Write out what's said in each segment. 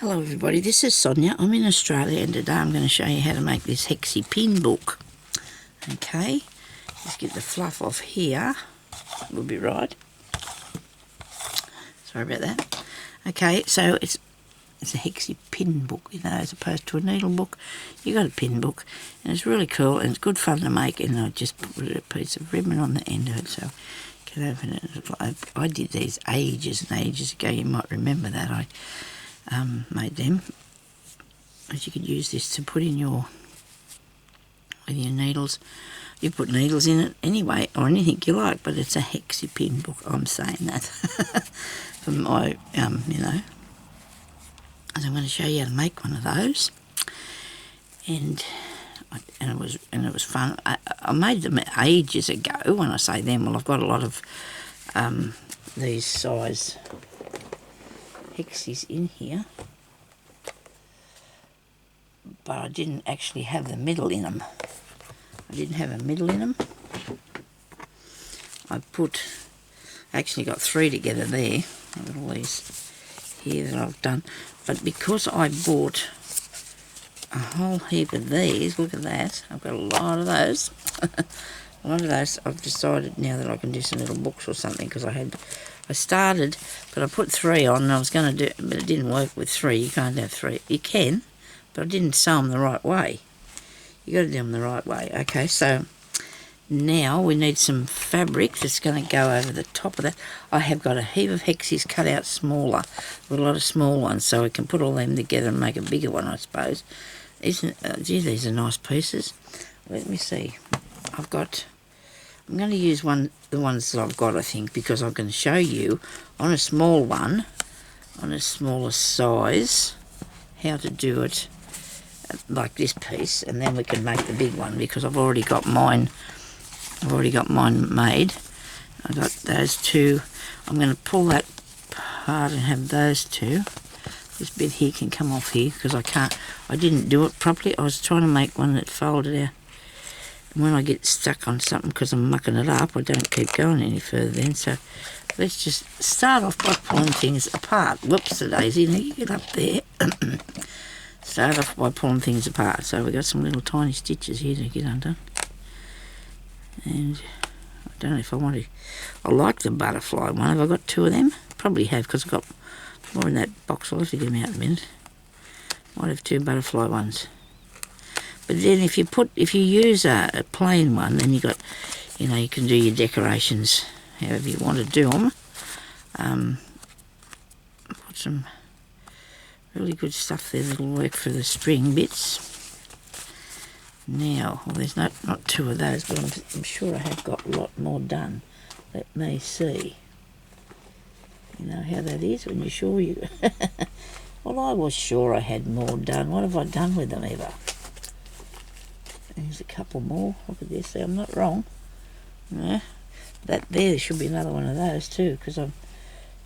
Hello everybody, this is Sonia. I'm in Australia and today I'm going to show you how to make this Hexie pin book. Okay, just get the fluff off here. Will be right. Sorry about that. Okay, so it's a Hexie pin book, you know, as opposed to a needle book. You got a pin book and it's really cool and it's good fun to make, and I just put a piece of ribbon on the end of it so you can open it. I did these ages and ages ago, you might remember that. I made them, as you could use this to put in with your needles. You put needles in it anyway, or anything you like, but it's a Hexie pin book. I'm saying that for my, you know. So I'm going to show you how to make one of those, and it was fun. I made them ages ago. When I say them, well, I've got a lot of these size Hexies in here, but I didn't actually have the middle in them. I actually got 3 together there. I've got all these here that I've done, but because I bought a whole heap of these, look at that, I've got a lot of those. A lot of those, I've decided now that I can do some little books or something, because I started, but I put 3 on and I was going to do, but it didn't work with 3. You can't have 3. You can, but I didn't sew them the right way. You got to do them the right way. Okay, so now we need some fabric that's going to go over the top of that. I have got a heap of Hexies cut out smaller, with a lot of small ones, so we can put all them together and make a bigger one, I suppose. Gee, these are nice pieces. Let me see. I'm going to use the ones that I've got, I think, because I'm going to show you on a small one, on a smaller size, how to do it like this piece, and then we can make the big one, because I've already got mine made. I've got those 2. I'm going to pull that part and have those 2. This bit here can come off here, because I didn't do it properly. I was trying to make one that folded out. When I get stuck on something because I'm mucking it up, I don't keep going any further then. So let's just start off by pulling things apart. Whoops, the daisy, now you get up there. Start off by pulling things apart. So we've got some little tiny stitches here to get undone. And I don't know if I want to. I like the butterfly one. Have I got 2 of them? Probably have, because I've got more in that box. I'll have to get them out in a minute. Might have 2 butterfly ones. But then if you use a plain one, then you can do your decorations however you want to do them. Put some really good stuff there that'll work for the string bits. Now, well, there's not 2 of those, but I'm sure I have got a lot more done. Let me see. You know how that is when you're sure you... Well, I was sure I had more done. What have I done with them ever? There's a couple more. Look at this. I'm not wrong. Yeah. There should be another one of those too, because I'm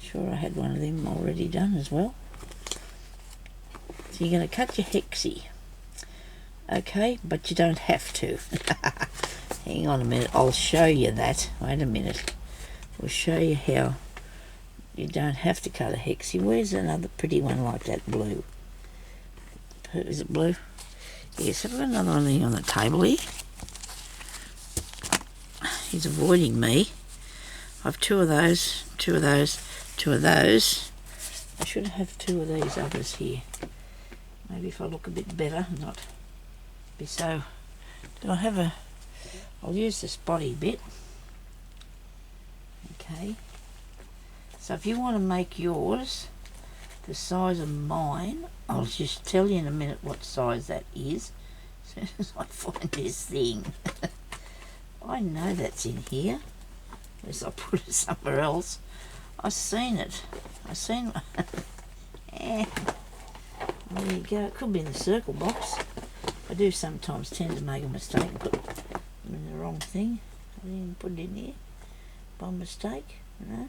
sure I had one of them already done as well. So you're going to cut your Hexie. Okay, but you don't have to. Hang on a minute. I'll show you that. Wait a minute. We'll show you how you don't have to cut a Hexie. Where's another pretty one like that blue? Is it blue? Yes, I've got another one on the table here. He's avoiding me. I've 2 of those, 2 of those, 2 of those. I should have 2 of these others here. Maybe if I look a bit better, not be so... I'll use the spotty bit. Okay. So if you want to make yours the size of mine, I'll just tell you in a minute what size that is, as soon as I find this thing. I know that's in here, unless I put it somewhere else. I've seen it. There you go. It could be in the circle box. I do sometimes tend to make a mistake and put them in the wrong thing. I didn't put it in here by mistake. No,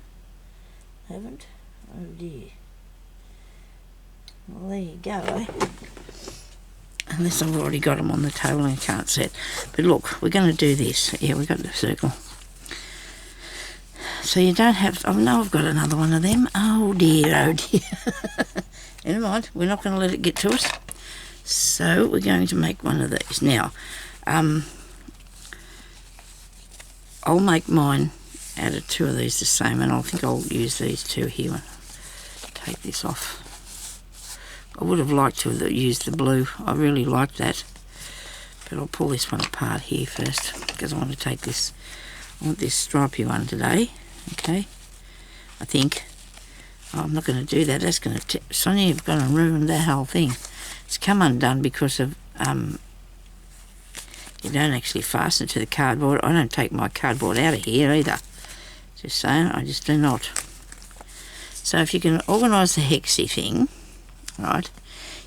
haven't. Oh dear. Well, there you go, eh? Unless I've already got them on the table and can't see it. But look, we're going to do this. Yeah, we got the circle. So you don't have... Oh, no, I've got another one of them. Oh, dear, oh, dear. never mind. We're not going to let it get to us. So we're going to make one of these. Now, I'll make mine out of two of these the same, and I think I'll use these two here. Take this off. I would have liked to have used the blue. I really like that. But I'll pull this one apart here first, because I want to take this. I want this stripy one today. Okay. I think. Oh, I'm not going to do that. That's going to... Sonia, you've going to ruin that whole thing. It's come undone because of... you don't actually fasten it to the cardboard. I don't take my cardboard out of here either. Just saying, I just do not. So if you can organise the hexie thing, right,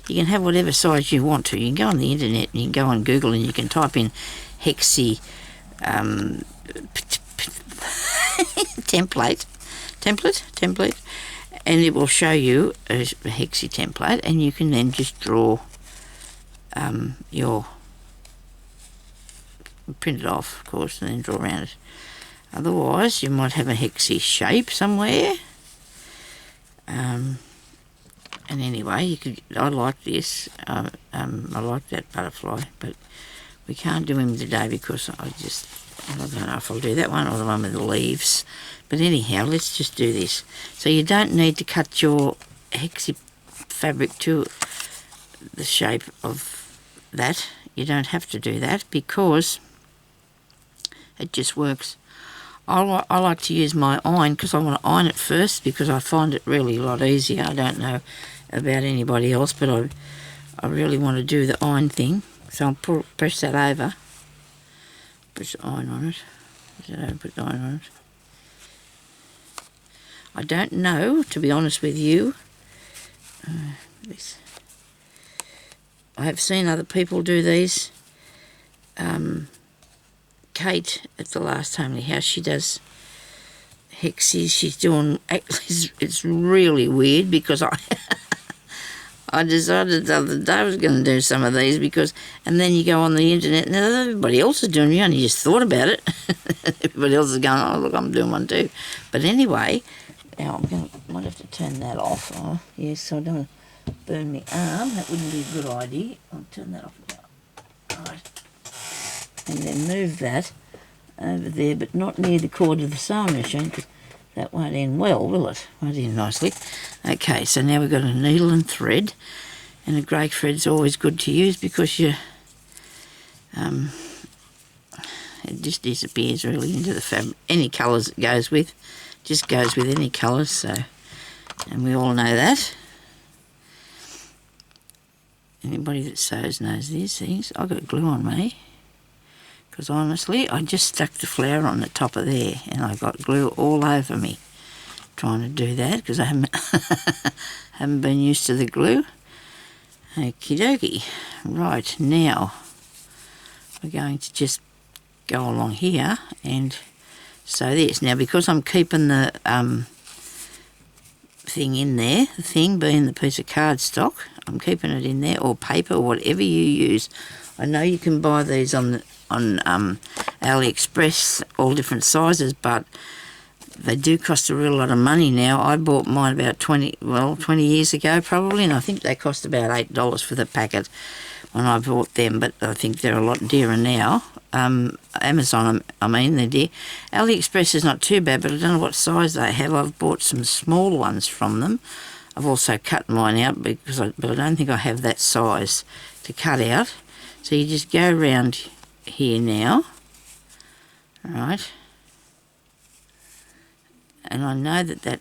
you can have whatever size you want to. You can go on the internet and you can go on Google and you can type in hexie template, and it will show you a hexie template, and you can then just draw your... print it off, of course, and then draw around it. Otherwise, you might have a hexie shape somewhere. And anyway, you could. I like this. I like that butterfly, but we can't do him today because I don't know if I'll do that one or the one with the leaves. But anyhow, let's just do this. So you don't need to cut your hexie fabric to the shape of that. You don't have to do that because it just works. I like to use my iron because I want to iron it first because I find it really a lot easier. I don't know about anybody else, but I really want to do the iron thing. So I'll press that over. Push the iron on it. Push that over, put the iron on it. I don't know, to be honest with you. This. I have seen other people do these. Kate at the Last Homely House, she does hexies. She's doing... It's really weird because I decided the other day I was going to do some of these because... And then you go on the internet and everybody else is doing it. You only just thought about it. Everybody else is going, oh, look, I'm doing one too. But anyway, now might have to turn that off. Oh, yes, so I don't want to burn my arm. That wouldn't be a good idea. I'll turn that off now. Right. And then move that over there, but not near the cord of the sewing machine, because that won't end well, will it? Won't end nicely. Okay, so now we've got a needle and thread, and a grey thread's always good to use because it just disappears really into the fabric. Any colours it goes with, just goes with any colours, so, and we all know that. Anybody that sews knows these things. I've got glue on me. Because honestly, I just stuck the flower on the top of there and I got glue all over me trying to do that because I haven't been used to the glue. Okie dokie. Right, now we're going to just go along here and sew this. Now because I'm keeping the thing in there, the thing being the piece of cardstock, I'm keeping it in there, or paper, or whatever you use. I know you can buy these on AliExpress, all different sizes, but they do cost a real lot of money now. I bought mine about 20 years ago probably, and I think they cost about $8 for the packet when I bought them, but I think they're a lot dearer now. Amazon, I mean, they're dear. AliExpress is not too bad, but I don't know what size they have. I've bought some small ones from them. I've also cut mine out, but I don't think I have that size to cut out. So you just go around here now, right, and I know that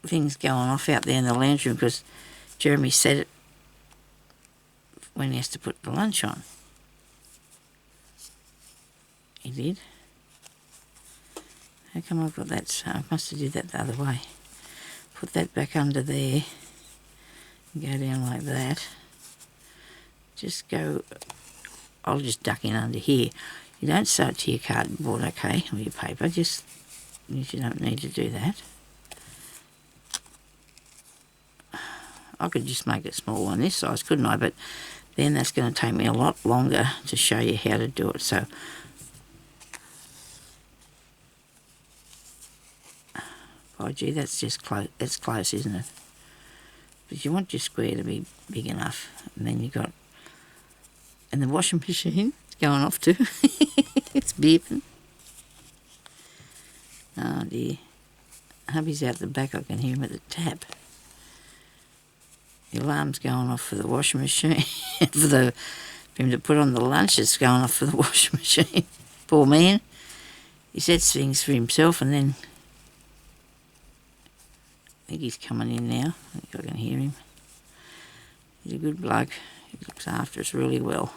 thing's going off out there in the lounge room because Jeremy said it when he has to put the lunch on. He did. How come I've got that? I must have did that the other way. Put that back under there and go down like that. Just go... I'll just duck in under here. You don't sew it to your cardboard, okay, or your paper. Just, you don't need to do that. I could just make it small on this size, couldn't I? But then that's going to take me a lot longer to show you how to do it. So, oh gee, that's just close. That's close, isn't it? But you want your square to be big enough. And then you got, and the washing machine is going off too. It's beeping. Oh dear. Hubby's out the back, I can hear him at the tap. The alarm's going off for the washing machine. for him to put on the lunch, it's going off for the washing machine. Poor man. He sets things for himself and then I think he's coming in now. I think I can hear him. He's a good bloke. He looks after us really well.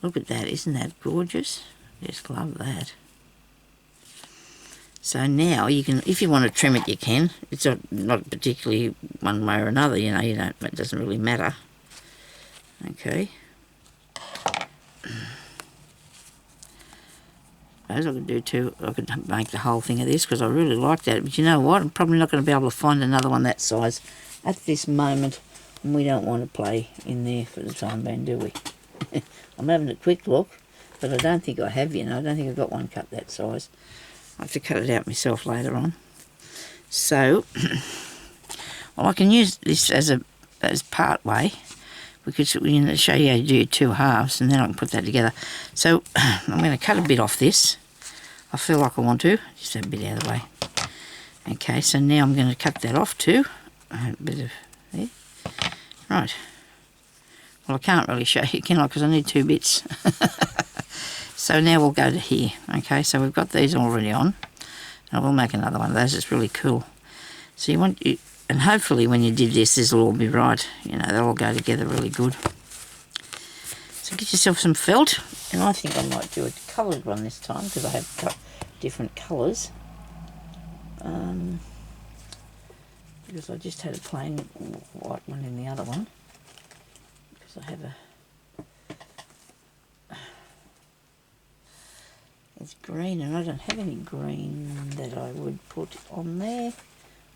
Look at that, isn't that gorgeous? Just love that. So now you can, if you want to trim it, you can. It's not particularly one way or another, you know, it doesn't really matter. Okay. I suppose I could do too, I could make the whole thing of this because I really like that. But you know what, I'm probably not going to be able to find another one that size at this moment. And we don't want to play in there for the time being, do we? I'm having a quick look, but I don't think I have, you know. I don't think I've got one cut that size. I have to cut it out myself later on. So, well, I can use this as part way, because we're going to show you how to do 2 halves, and then I can put that together. So, I'm going to cut a bit off this. I feel like I want to, just have a bit out of the way. Okay, so now I'm going to cut that off too. A bit of there. Right. Well, I can't really show you, can I? Because I need 2 bits. So now we'll go to here. Okay, so we've got these already on. And we'll make another one of those. It's really cool. So you want, and hopefully when you did this will all be right. You know, they'll all go together really good. So get yourself some felt. And I think I might do a coloured one this time because I have got different colours. Because I just had a plain white one in the other one. Because I have a... It's green and I don't have any green that I would put on there.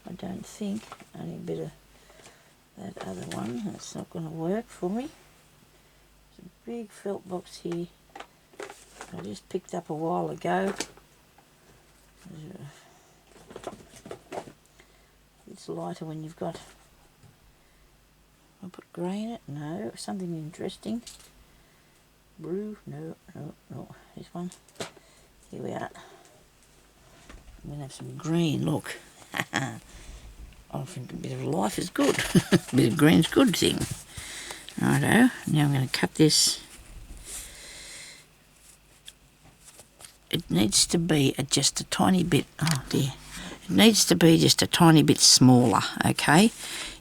I don't think. Only a bit of that other one. That's not going to work for me. There's a big felt box here I just picked up a while ago. It's lighter when you've got... I'll put grey in it? No. Something interesting. Blue? No. This one. Here we are. I'm going to have some green, look. I think a bit of life is good. A bit of green's a good thing. Righto, now I'm going to cut this. It needs to be just a tiny bit, oh dear. It needs to be just a tiny bit smaller, okay?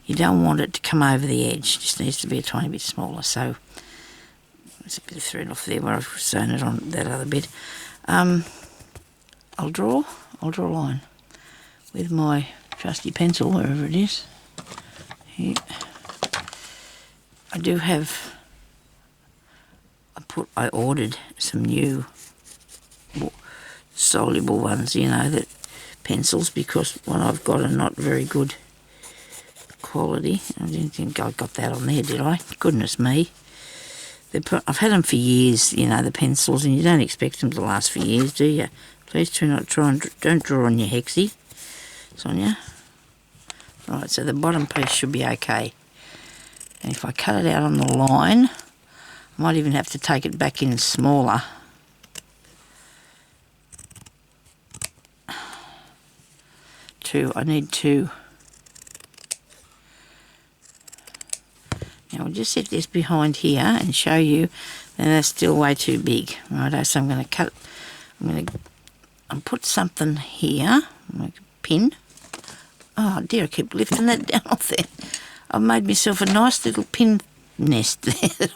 You don't want it to come over the edge. It just needs to be a tiny bit smaller. So, there's a bit of thread off there where I've sewn it on that other bit. I'll draw a line with my trusty pencil, wherever it is. Here. I do have, I ordered some new soluble ones, you know, that pencils, because what I've got are not very good quality. I didn't think I got that on there, did I? Goodness me. I've had them for years, you know, the pencils, and you don't expect them to last for years, do you? Please do not don't draw on your hexie, Sonia. Right, so the bottom piece should be okay. And if I cut it out on the line, I might even have to take it back in smaller. I need 2. Now we'll just set this behind here and show you that that's still way too big. Righto, so I'm going to cut, I'll put something here, like a pin. Oh dear, I keep lifting that down off there. I've made myself a nice little pin nest there.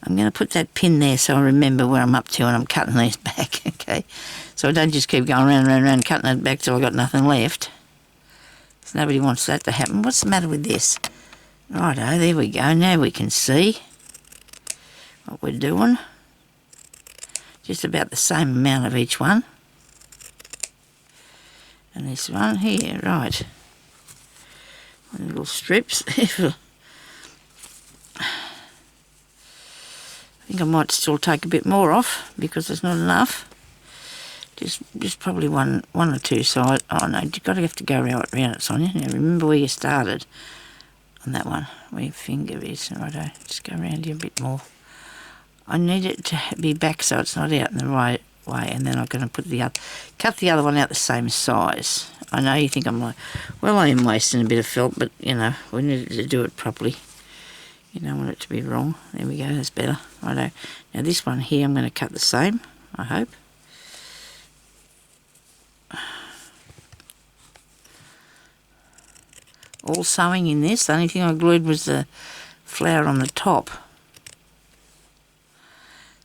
I'm going to put that pin there so I remember where I'm up to when I'm cutting these back, okay? So I don't just keep going round, cutting it back till I've got nothing left. So nobody wants that to happen. What's the matter with this? Righto, there we go. Now we can see what we're doing. Just about the same amount of each one. And this one here, right. Little strips. I think I might still take a bit more off because there's not enough. Just probably one or two sides. Oh no, you've got to have to go around it, Sonia. Now remember where you started on that one, where your finger is. Righto, just go around here a bit more. I need it to be back so it's not out in the right way, and then I'm going to cut the other one out the same size. I know you think I'm like, well, I am wasting a bit of felt, but you know, we need to do it properly. You don't want it to be wrong. There we go, that's better. Righto. Now this one here I'm going to cut the same, I hope. All sewing in this. The only thing I glued was the flower on the top.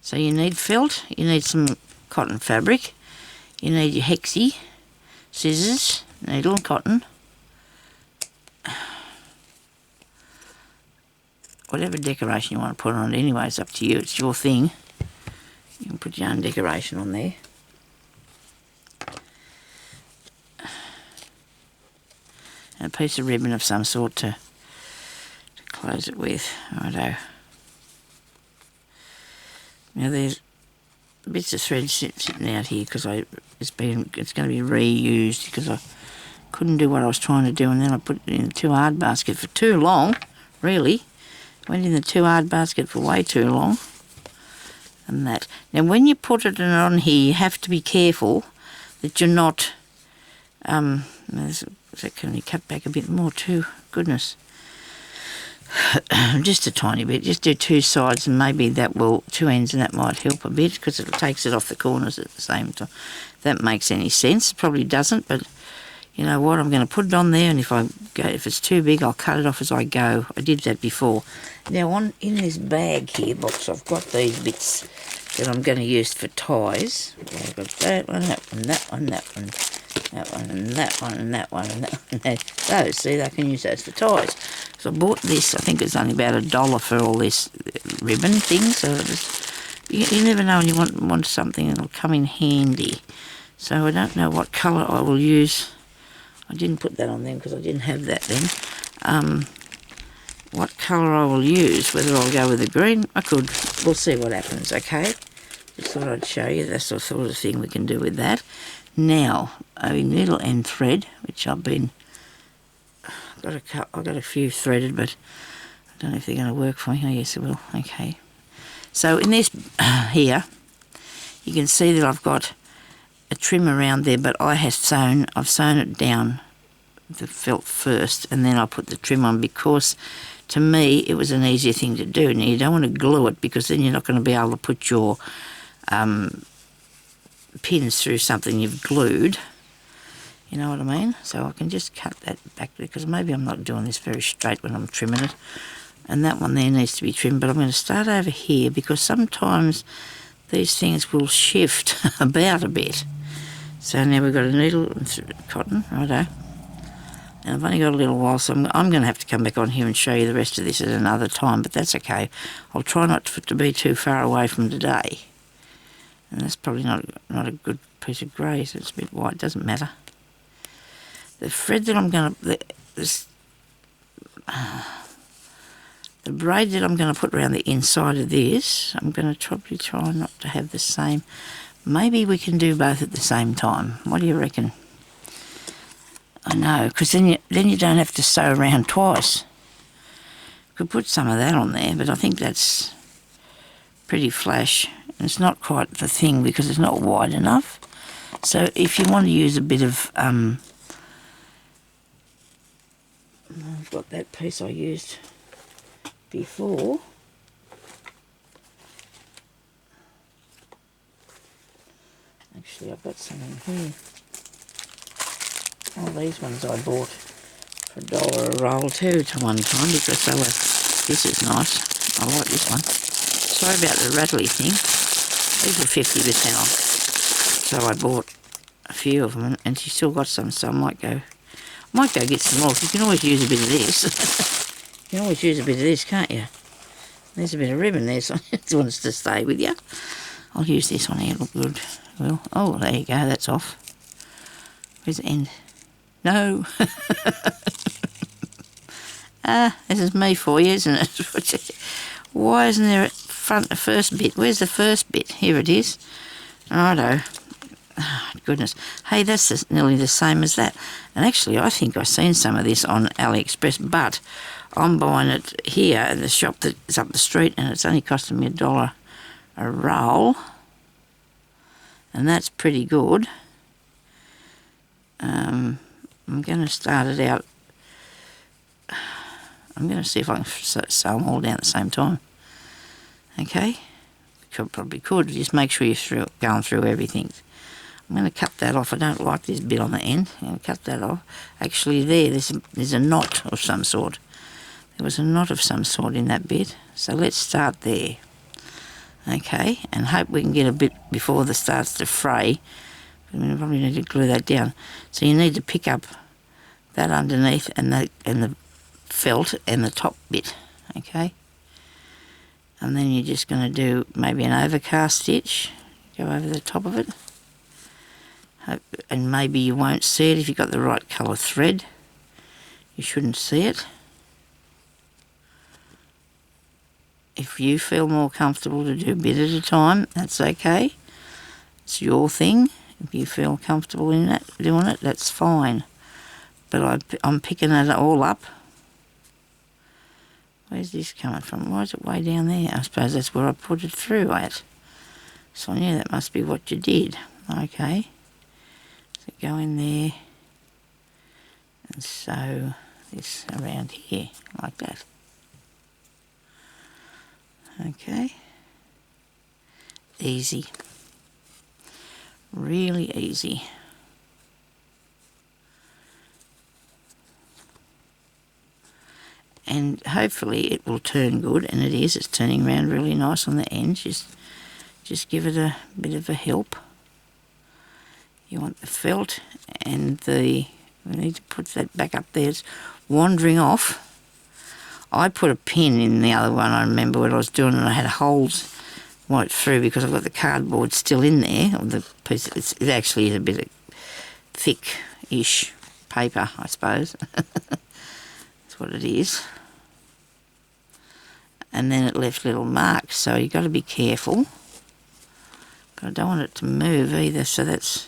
So you need felt, you need some cotton fabric, you need your hexie, scissors, needle and cotton. Whatever decoration you want to put on it anyway, it's up to you, it's your thing. You can put your own decoration on there. And a piece of ribbon of some sort to close it with. Righto. Now there's bits of thread sitting out here because it's going to be reused because I couldn't do what I was trying to do, and then I put it in the too hard basket for too long. Really, went in the too hard basket for way too long. And that. Now when you put it on here, you have to be careful that you're not. Can you cut back a bit more too? Goodness. Just a tiny bit. Just do two sides, and maybe that will, two ends, and that might help a bit because it takes it off the corners at the same time. If that makes any sense. It probably doesn't, but you know what? I'm going to put it on there, and if it's too big, I'll cut it off as I go. I did that before. Now in this bag here box, I've got these bits that I'm going to use for ties. I've got that one, that one, that one, that one, that one, and that one, and that one, and that one. Those, see, I can use those for ties. So I bought this. I think it's only about $1 for all this ribbon thing. So you never know when you want something that'll come in handy. So I don't know what colour I will use. I didn't put that on them because I didn't have that then. What colour I will use, whether I'll go with the green, I could. We'll see what happens, okay? Just thought I'd show you. That's the sort of thing we can do with that. Now, a needle and thread, which I've got a few threaded, but I don't know if they're going to work for me. Oh, yes, it will. Okay. So in this here, you can see that I've got a trim around there, but I've sewn it down the felt first, and then I put the trim on because to me it was an easier thing to do. Now you don't want to glue it because then you're not going to be able to put your pins through something you've glued. You know what I mean? So I can just cut that back because maybe I'm not doing this very straight when I'm trimming it. And that one there needs to be trimmed, but I'm going to start over here because sometimes these things will shift about a bit. So now we've got a needle and cotton, righto. And I've only got a little while, so I'm going to have to come back on here and show you the rest of this at another time, but that's okay. I'll try not to be too far away from today. And that's probably not a good piece of grey, so it's a bit white, doesn't matter. The thread that I'm going to, the braid that I'm going to put around the inside of this, I'm going to probably try not to have the same. Maybe we can do both at the same time. What do you reckon? I know, because then you don't have to sew around twice. Could put some of that on there, but I think that's pretty flash. And it's not quite the thing because it's not wide enough. So if you want to use a bit of, I've got that piece I used before. Actually, I've got some in here. Oh, these ones I bought for $1 a roll too to one time because they were, this is nice. I like this one. Sorry about the rattly thing. These were 50% off. So I bought a few of them and she's still got some, so I might go get some more. You can always use a bit of this. You can always use a bit of this, can't you? There's a bit of ribbon there, so it wants to stay with you. I'll use this one here, look good. Well, oh, there you go, that's off. Where's the end? No. This is me for you, isn't it? Why isn't there the first bit? Where's the first bit? Here it is. Righto. goodness. Hey, that's nearly the same as that. And actually, I think I've seen some of this on AliExpress, but I'm buying it here at the shop that's up the street, and it's only costing me $1 a roll. And that's pretty good. I'm going to start it out. I'm going to see if I can sew them all down at the same time. Okay? Probably could. Just make sure you're going through everything. I'm going to cut that off. I don't like this bit on the end. I'm going to cut that off. Actually, there's a knot of some sort. There was a knot of some sort in that bit. So let's start there. Okay, and hope we can get a bit before this starts to fray. I mean, I probably need to glue that down. So you need to pick up that underneath and the felt and the top bit. Okay. And then you're just going to do maybe an overcast stitch, go over the top of it. And maybe you won't see it if you've got the right colour thread. You shouldn't see it. If you feel more comfortable to do a bit at a time, that's okay. It's your thing. If you feel comfortable in that, doing it, that's fine. But I'm picking it all up. Where's this coming from? Why is it way down there? I suppose that's where I put it through at. So yeah, that must be what you did. Okay. So go in there and sew this around here, like that. Okay. Easy. Really easy. And hopefully it will turn good, and it is. It's turning around really nice on the end. Just give it a bit of a help. You want the felt and we need to put that back up there. It's wandering off. I put a pin in the other one, I remember what I was doing, and I had holes right through because I've got the cardboard still in there. Or the piece, it actually is a bit of thick-ish paper, I suppose. That's what it is. And then it left little marks, so you've got to be careful. But I don't want it to move either, so that's...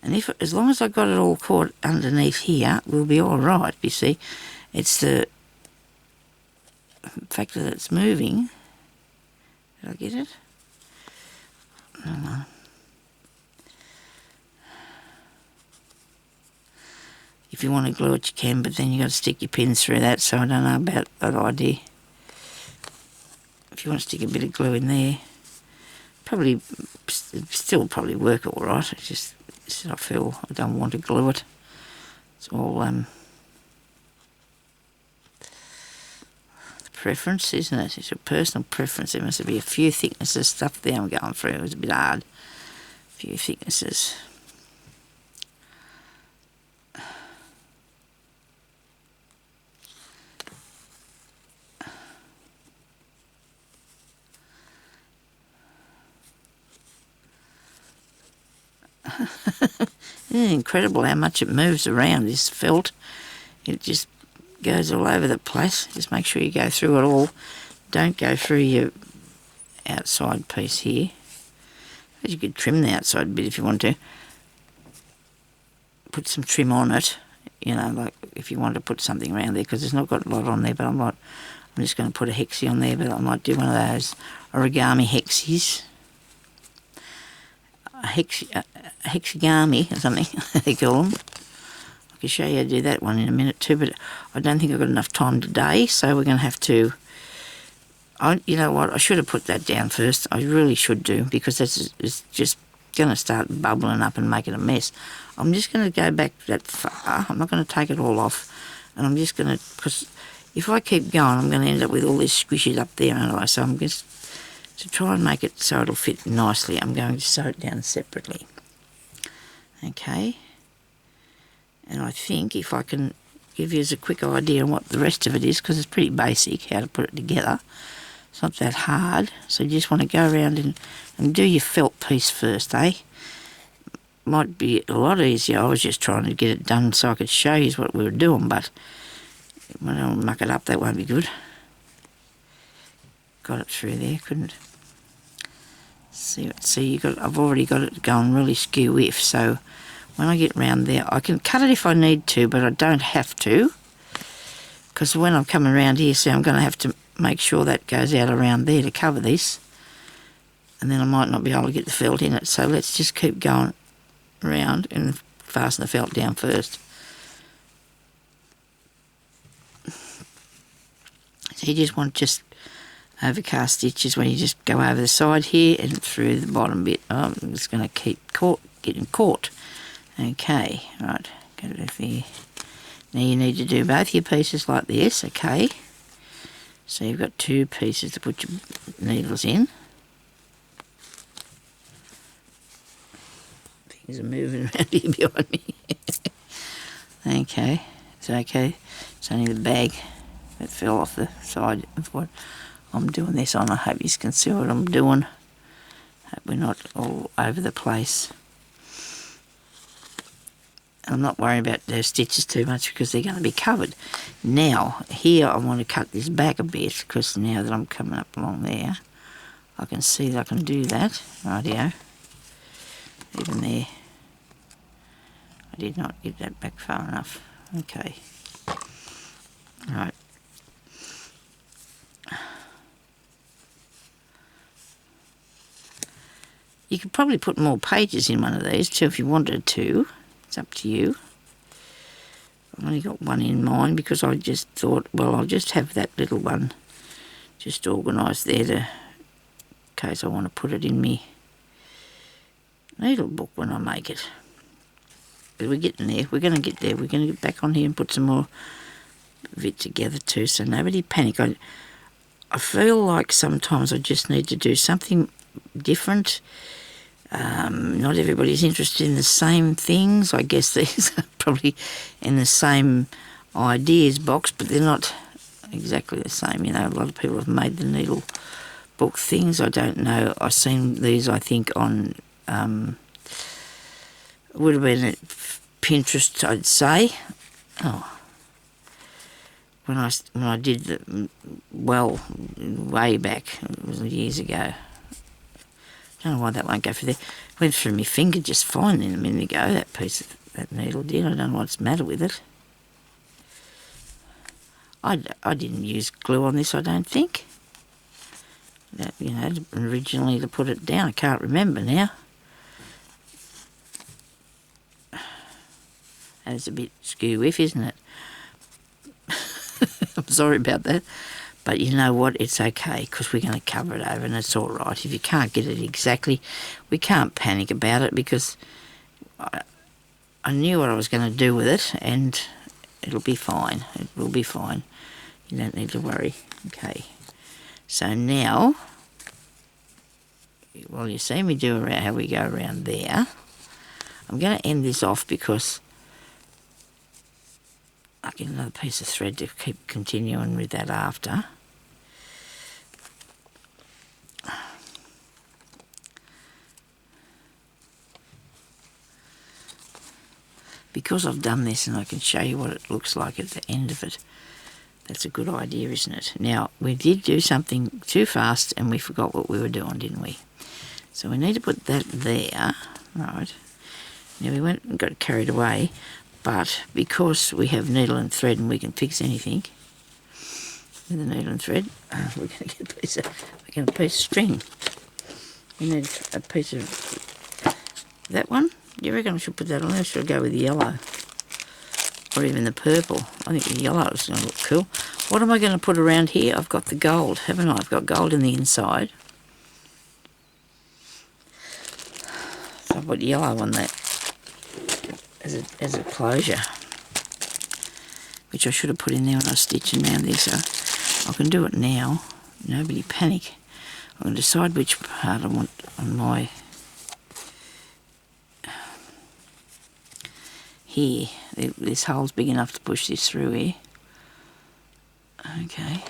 And as long as I got it all caught underneath here, we'll be all right. You see, it's the fact that it's moving. Did I get it? No. If you want to glue it, you can, but then you've got to stick your pins through that, so I don't know about that idea. If you want to stick a bit of glue in there, still probably work all right. It's just I feel I don't want to glue it. It's all the preference, isn't it? It's a personal preference. There must be a few thicknesses stuff there I'm going through. It was a bit hard. A few thicknesses. Isn't it incredible how much it moves around, this felt? It just goes all over the place. Just make sure you go through it all. Don't go through your outside piece here. You could trim the outside bit if you want to. Put some trim on it, you know, like if you want to put something around there, because there's not got a lot on there, but I'm just going to put a hexie on there, but I might do one of those origami hexies. A hexigami or something they call them. I can show you how to do that one in a minute too, but I don't think I've got enough time today, so we're going to have to... you know what, I should have put that down first. I really should do, because it's just going to start bubbling up and making a mess. I'm just going to go back that far. I'm not going to take it all off, and I'm just going to... because if I keep going, I'm going to end up with all this squishes up there anyway, so I'm just... to try and make it so it'll fit nicely, I'm going to sew it down separately. Okay. And I think if I can give you a quick idea on what the rest of it is, because it's pretty basic how to put it together. It's not that hard. So you just want to go around and do your felt piece first, eh? Might be a lot easier. I was just trying to get it done so I could show you what we were doing, but when I don't muck it up, that won't be good. Got it through there, couldn't. See, I've already got it going really skew if. So when I get round there, I can cut it if I need to, but I don't have to. Because when I'm coming around here, see, I'm going to have to make sure that goes out around there to cover this. And then I might not be able to get the felt in it. So let's just keep going around and fasten the felt down first. So you just want overcast stitches when you just go over the side here and through the bottom bit. Oh, I'm just going to keep getting caught. Okay, right, go to there. Now you need to do both your pieces like this, okay? So you've got 2 pieces to put your needles in. Things are moving around here behind me. Okay, it's okay. It's only the bag that fell off the side of what I'm doing this on. I hope you can see what I'm doing. Hope we're not all over the place. I'm not worrying about those stitches too much because they're going to be covered. Now, here I want to cut this back a bit because now that I'm coming up along there, I can see that I can do that. Rightio. Even there. I did not get that back far enough. Okay. Right. You could probably put more pages in one of these too if you wanted to. It's up to you. I've only got one in mind because I just thought, well, I'll just have that little one just organised there in case I want to put it in me needle book when I make it. But we're getting there. We're going to get there. We're going to get back on here and put some more of it together too, so nobody panic. I feel like sometimes I just need to do something different. Not everybody's interested in the same things. I guess these are probably in the same ideas box, but they're not exactly the same. You know, a lot of people have made the needle book things. I don't know. I've seen these, I think, on would have been at Pinterest, I'd say. Oh, when I did the way back, it was years ago. I don't know why that won't go through there. Went through my finger just fine in a minute ago, that piece of that needle did. I don't know what's the matter with it. I didn't use glue on this, I don't think. That, you know, originally to put it down, I can't remember now. And it's a bit skew-whiff, isn't it? I'm sorry about that. But you know what? It's okay because we're going to cover it over and it's all right. If you can't get it exactly, we can't panic about it because I knew what I was going to do with it and it'll be fine. It will be fine. You don't need to worry. Okay. So now, well, you see me do around how we go around there. I'm going to end this off because I'll get another piece of thread to keep continuing with that after. Because I've done this and I can show you what it looks like at the end of it, that's a good idea, isn't it? Now, we did do something too fast and we forgot what we were doing, didn't we? So we need to put that there, right? Now we went and got carried away. But because we have needle and thread and we can fix anything with the needle and thread, we're going to get a piece of string. We need a piece of that one. Do you reckon I should put that on there? Should I go with the yellow? Or even the purple? I think the yellow is going to look cool. What am I going to put around here? I've got the gold, haven't I? I've got gold in the inside. So I'll put yellow on that. As a closure, which I should have put in there when I was stitching around there, so I can do it now. Nobody panic. I'm going to decide which part I want on my here. This hole's big enough to push this through here. Okay.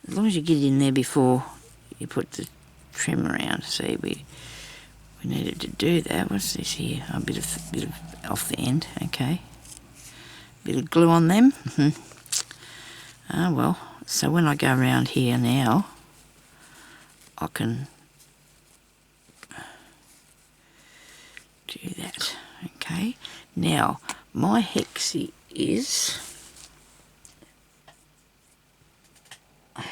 As long as you get it in there before you put the trim around. See, we needed to do that. What's this here? A bit of off the end. Okay. Bit of glue on them. Ah, well, so when I go around here now, I can do that. Okay, now my hexie is a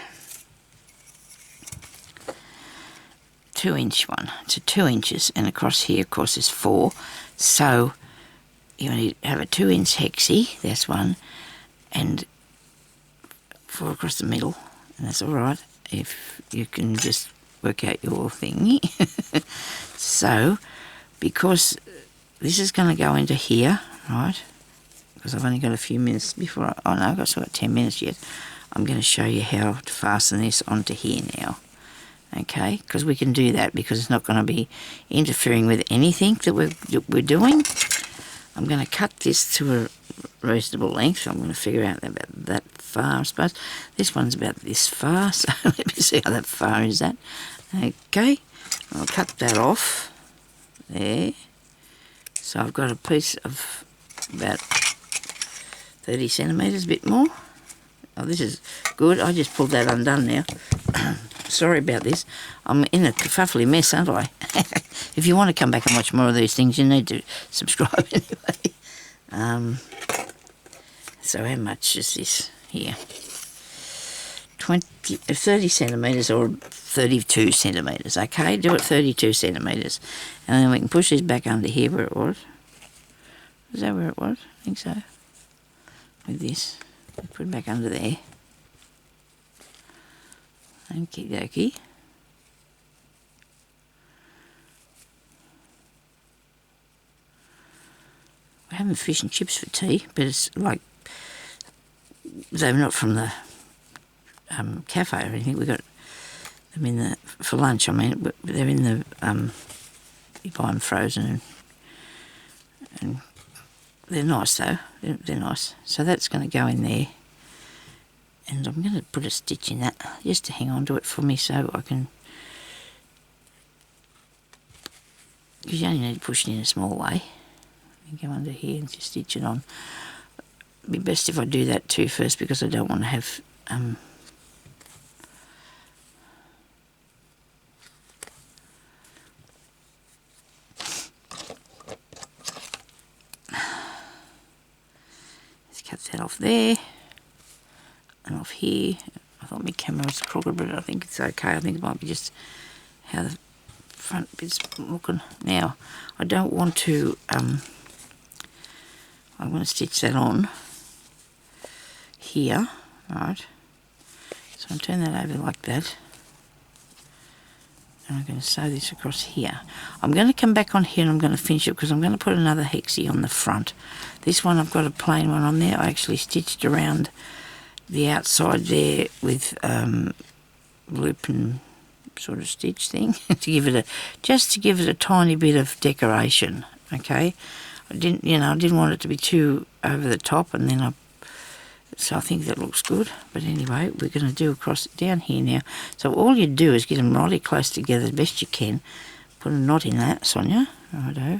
2-inch one. It's a 2 inches, and across here, of course, is 4. So you need to have a 2-inch hexie. That's one, and 4 across the middle, and that's all right if you can just work out your thingy. So, because this is going to go into here, right? Because I've only got a few minutes before I've still got 10 minutes yet. I'm going to show you how to fasten this onto here now. Okay, because we can do that because it's not going to be interfering with anything that we're doing. I'm going to cut this to a reasonable length. I'm going to figure out about that far, I suppose. This one's about this far, so let me see how that far is that. Okay, I'll cut that off there. So I've got a piece of about 30 centimetres, a bit more. Oh, this is good. I just pulled that undone now. Sorry about this. I'm in a kerfuffly mess, aren't I? If you want to come back and watch more of these things, you need to subscribe anyway. So how much is this here? 30 centimetres or 32 centimetres, okay? Do it 32 centimetres. And then we can push this back under here where it was. Is that where it was? I think so. With this. Put it back under there. Okie dokie. We're having fish and chips for tea, but it's like they're not from the cafe or anything. We got them in the for lunch. I mean, they're in the you buy them frozen, and they're nice though. They're nice. So that's going to go in there, and I'm going to put a stitch in that just to hang on to it for me, so I can. Because you only need to push it in a small way. You go under here and just stitch it on. It'd be best if I do that too first because I don't want to have let's cut that off there and off here. I thought my camera was crooked, but I think it's okay. I think it might be just how the front bit's looking. Now, I don't want to I want to stitch that on here, right? So I'll turn that over like that. And I'm going to sew this across here. I'm going to come back on here and I'm going to finish it because I'm going to put another hexie on the front. This one I've got a plain one on there. I actually stitched around the outside there with loop and sort of stitch thing to give it just to give it a tiny bit of decoration. Okay. I didn't want it to be too over the top, and then so I think that looks good. But anyway, we're going to do across down here now. So all you do is get them really close together as best you can. Put a knot in that, Sonia. Righto.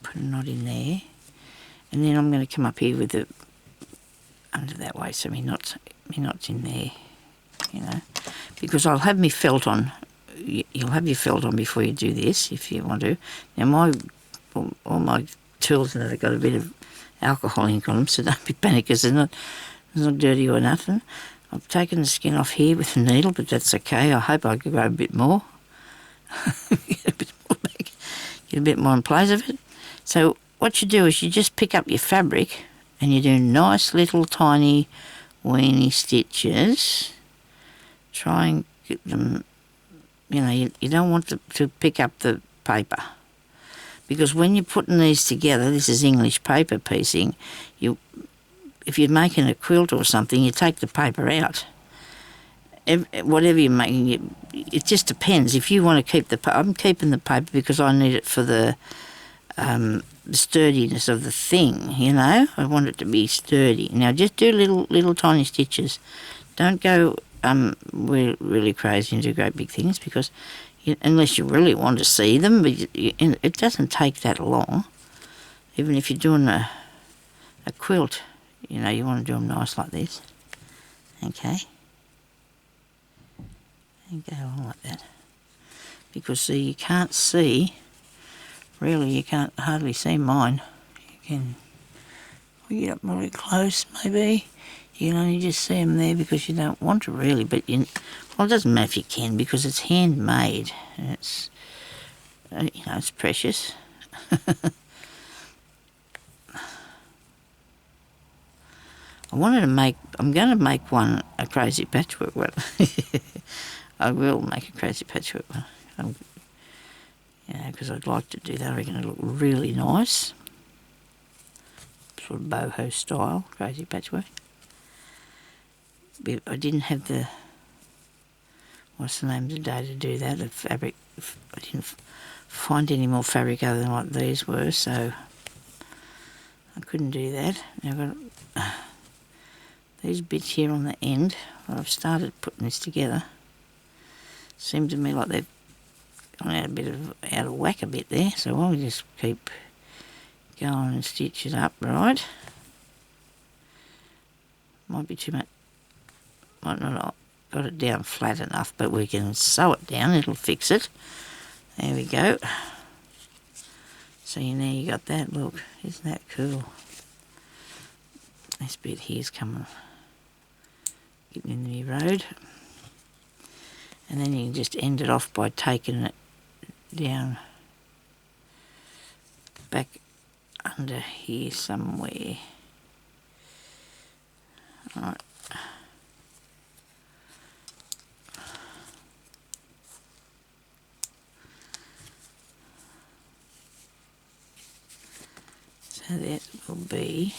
Put a knot in there, and then I'm going to come up here with it under that way, so my knot's in there. You know, because I'll have my felt on. You'll have your felt on before you do this, if you want to. Now all my tools have got a bit of alcohol ink on them, so don't be panicked because they're not dirty or nothing. I've taken the skin off here with a needle, but that's okay. I hope I can go a bit more. Get a bit more in place of it. So what you do is you just pick up your fabric and you do nice little tiny weeny stitches. Try and get them, you don't want to pick up the paper. Because when you're putting these together, this is English paper piecing, if you're making a quilt or something, you take the paper out. Whatever you're making, it just depends. If you want to keep I'm keeping the paper because I need it for the sturdiness of the thing, I want it to be sturdy. Now just do little tiny stitches. Don't go really crazy and do great big things because unless you really want to see them, but it doesn't take that long. Even if you're doing a quilt, you know, you want to do them nice like this. Okay. And go on like that. Because see, you can't see, really you can't hardly see mine. You can get up really close maybe. You can only just see them there because you don't want to really, but you, well, it doesn't matter if you can because it's handmade and it's, you know, it's precious. I wanted to make, I'm going to make one, a crazy patchwork one. I will make a crazy patchwork one. You know, because I'd like to do that. I reckon it'll look really nice. Sort of boho style, crazy patchwork. But I didn't have the, what's the name today to do that, the fabric. I didn't find any more fabric other than what these were, so I couldn't do that. Now I've got these bits here on the end. Well, I've started putting this together. Seemed to me like they've gone out of whack a bit there, so I'll just keep going and stitch it up right. Might be too much, might not have got it down flat enough, but we can sew it down, it'll fix it. There we go. So now you got that, look, isn't that cool? This bit here's coming, getting in the road. And then you can just end it off by taking it down back under here somewhere. Alright. So that will be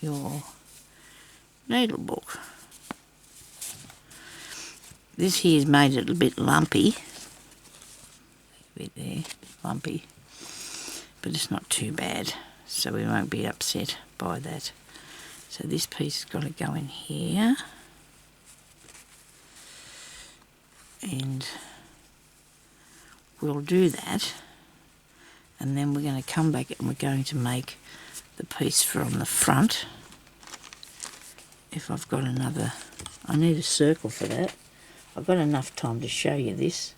your needle book. This here's made it a bit lumpy. A bit there, lumpy. But it's not too bad, so we won't be upset by that. So this piece has got to go in here. And we'll do that. And then we're going to come back and we're going to make the piece from the front. If I've got another, I need a circle for that. I've got enough time to show you this,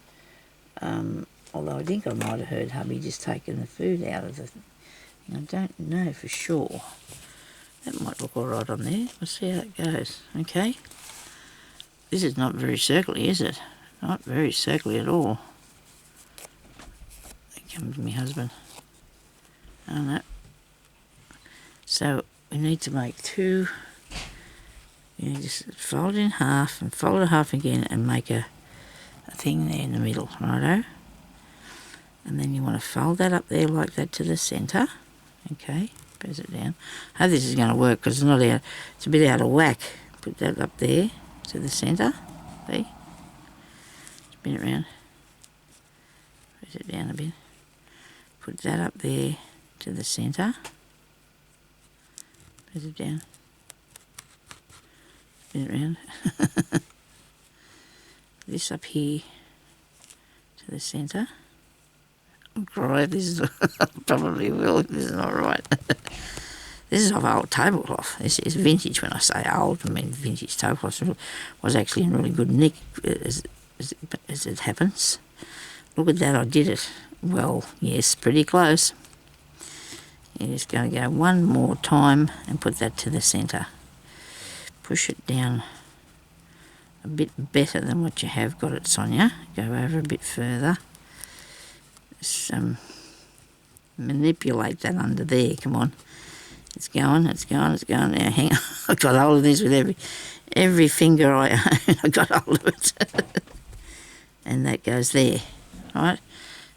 although I think I might have heard hubby just taking the food out of the thing. I don't know for sure. That might look alright on there. We'll see how it goes. Okay. This is not very circly, is it? Not very circly at all. Here comes my husband. I don't know. So we need to make two. You just fold it in half and fold it half again and make a thing there in the middle, righto? And then you want to fold that up there like that to the centre. Okay, press it down. I hope this is going to work because it's not out, it's a bit out of whack. Put that up there to the centre. See? Spin it round. Press it down a bit. Put that up there to the centre. Press it down. Spin it round. This up here to the centre. Right, this is probably will if this is not right. This is of old tablecloth. This is vintage. When I say old, I mean vintage tablecloth. Was actually in really good nick as it happens. Look at that, I did it. Well, yes, pretty close. You're just going to go one more time and put that to the centre. Push it down a bit better than what you have got it, Sonia. Go over a bit further. Just, manipulate that under there, come on. It's going, it's going, it's going. Now hang on, I've got hold of this with every finger I own, I got hold of it. And that goes there, right?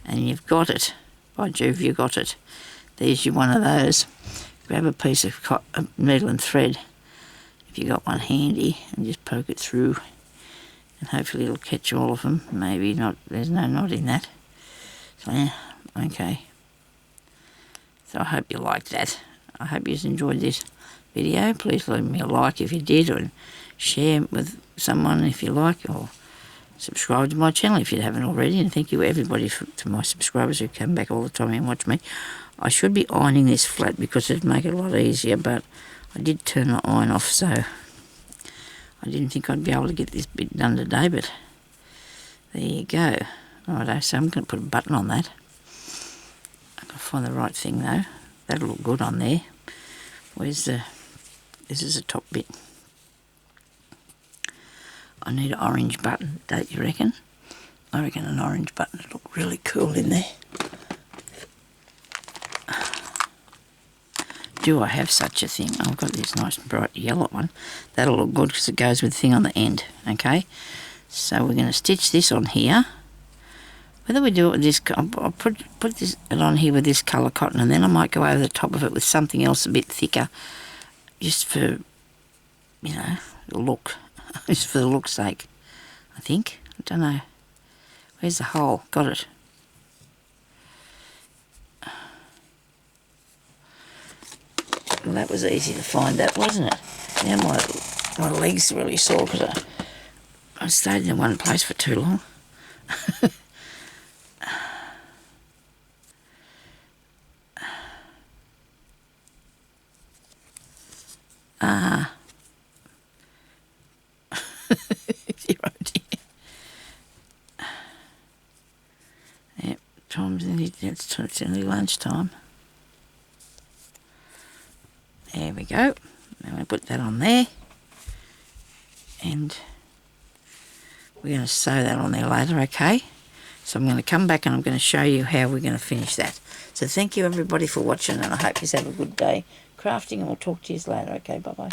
And you've got it. By Jove, you got it. There's you one of those. Grab a piece of needle and thread, if you got one handy, and just poke it through. And hopefully it'll catch all of them. Maybe not, there's no knot in that. So yeah, okay. So I hope you liked that. I hope you enjoyed this video. Please leave me a like if you did, or share it with someone if you like, or subscribe to my channel if you haven't already, and thank you everybody to my subscribers who come back all the time and watch me. I should be ironing this flat because it'd make it a lot easier, but I did turn the iron off, so I didn't think I'd be able to get this bit done today, but there you go. Righto, so I'm going to put a button on that. I've got to find the right thing though. That'll look good on there. Where's the... This is the top bit. I need an orange button, don't you reckon? I reckon an orange button would look really cool in there. Do I have such a thing? Oh, I've got this nice bright yellow one. That'll look good because it goes with the thing on the end, okay? So we're going to stitch this on here. Whether we do it with this, I'll put this on here with this colour cotton, and then I might go over the top of it with something else a bit thicker, just for, you know, the look. Just for the look's sake, I think. I don't know. Where's the hole? Got it. Well, that was easy to find, that, wasn't it? Now my legs are really sore because I stayed in one place for too long. Yep, it's nearly lunchtime. There we go. Now I put that on there, and we're going to sew that on there later, okay? So I'm going to come back and I'm going to show you how we're going to finish that. So thank you everybody for watching, and I hope you have a good day crafting, and we'll talk to you later, okay? Bye-bye.